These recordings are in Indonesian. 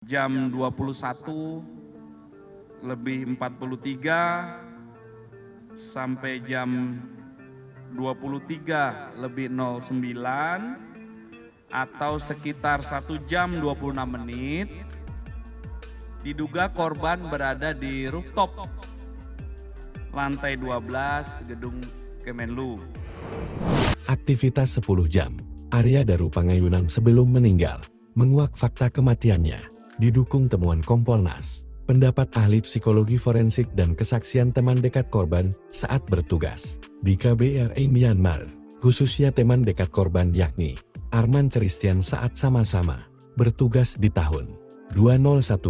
jam 21 lebih 43 sampai jam 23 lebih 09 atau sekitar 1 jam 26 menit, diduga korban berada di rooftop lantai 12 gedung Kemenlu. Aktivitas 10 jam, Arya Daru Pangayunan sebelum meninggal, menguak fakta kematiannya, didukung temuan Kompolnas, pendapat ahli psikologi forensik dan kesaksian teman dekat korban saat bertugas di KBRI Myanmar, khususnya teman dekat korban yakni Arman Christian saat sama-sama bertugas di tahun 2012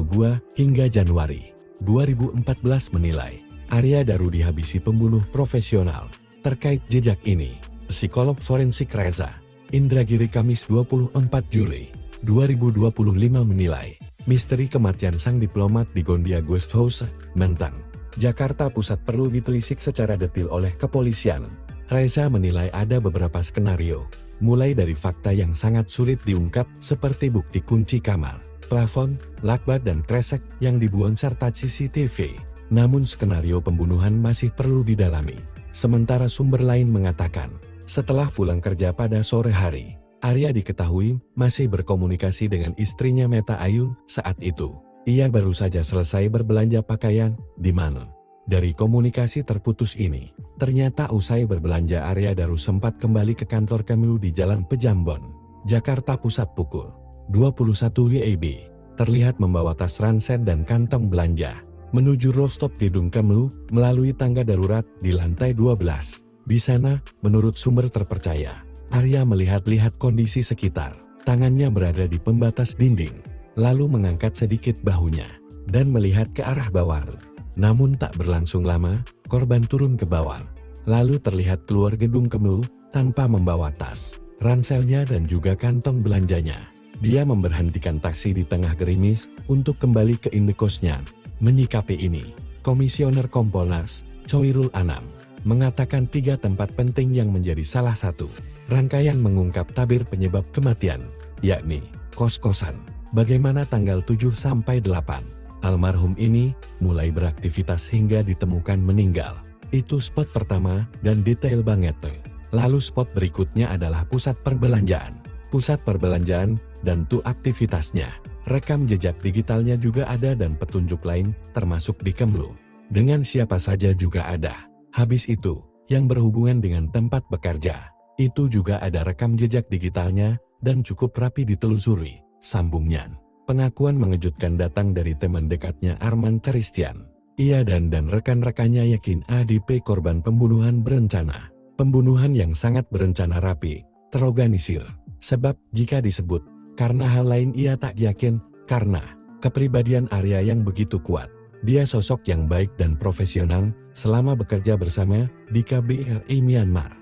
hingga Januari 2014 menilai Arya Daru dihabisi pembunuh profesional. Terkait jejak ini, psikolog forensik Reza Indragiri Kamis 24 Juli 2025 menilai misteri kematian sang diplomat di Gondia Guest House, Menteng, Jakarta Pusat perlu ditelisik secara detail oleh kepolisian. Reza menilai ada beberapa skenario, mulai dari fakta yang sangat sulit diungkap seperti bukti kunci kamar, plafon, lakban dan kresek yang dibuang serta CCTV. Namun skenario pembunuhan masih perlu didalami. Sementara sumber lain mengatakan, setelah pulang kerja pada sore hari, Arya diketahui masih berkomunikasi dengan istrinya Meta Ayun saat itu. Ia baru saja selesai berbelanja pakaian, di mana dari komunikasi terputus ini, ternyata usai berbelanja Arya Daru sempat kembali ke kantor Kemlu di Jalan Pejambon, Jakarta Pusat pukul 21 WIB. Terlihat membawa tas ransel dan kantong belanja, menuju rooftop gedung Kemlu melalui tangga darurat di lantai 12. Di sana, menurut sumber terpercaya, Arya melihat-lihat kondisi sekitar, tangannya berada di pembatas dinding, lalu mengangkat sedikit bahunya, dan melihat ke arah bawah. Namun tak berlangsung lama, korban turun ke bawah, lalu terlihat keluar gedung Kemlu, tanpa membawa tas, ranselnya dan juga kantong belanjanya. Dia memberhentikan taksi di tengah gerimis, untuk kembali ke indekosnya. Menyikapi ini, Komisioner Kompolnas, Choirul Anam, mengatakan 3 tempat penting yang menjadi salah satu rangkaian mengungkap tabir penyebab kematian, yakni kos-kosan. Bagaimana tanggal 7-8 almarhum ini mulai beraktivitas hingga ditemukan meninggal. Itu spot pertama dan detail banget. Lalu spot berikutnya adalah pusat perbelanjaan. Pusat perbelanjaan dan aktivitasnya. Rekam jejak digitalnya juga ada dan petunjuk lain termasuk di Kemlu. Dengan siapa saja juga ada. Habis itu, yang berhubungan dengan tempat bekerja. Itu juga ada rekam jejak digitalnya, dan cukup rapi ditelusuri, sambungnya. Pengakuan mengejutkan datang dari teman dekatnya Arman Christian. Ia dan rekan-rekannya yakin ADP korban pembunuhan berencana. Pembunuhan yang sangat berencana rapi, terorganisir. Sebab jika disebut, karena hal lain ia tak yakin, karena kepribadian Arya yang begitu kuat. Dia sosok yang baik dan profesional selama bekerja bersama di KBRI Myanmar.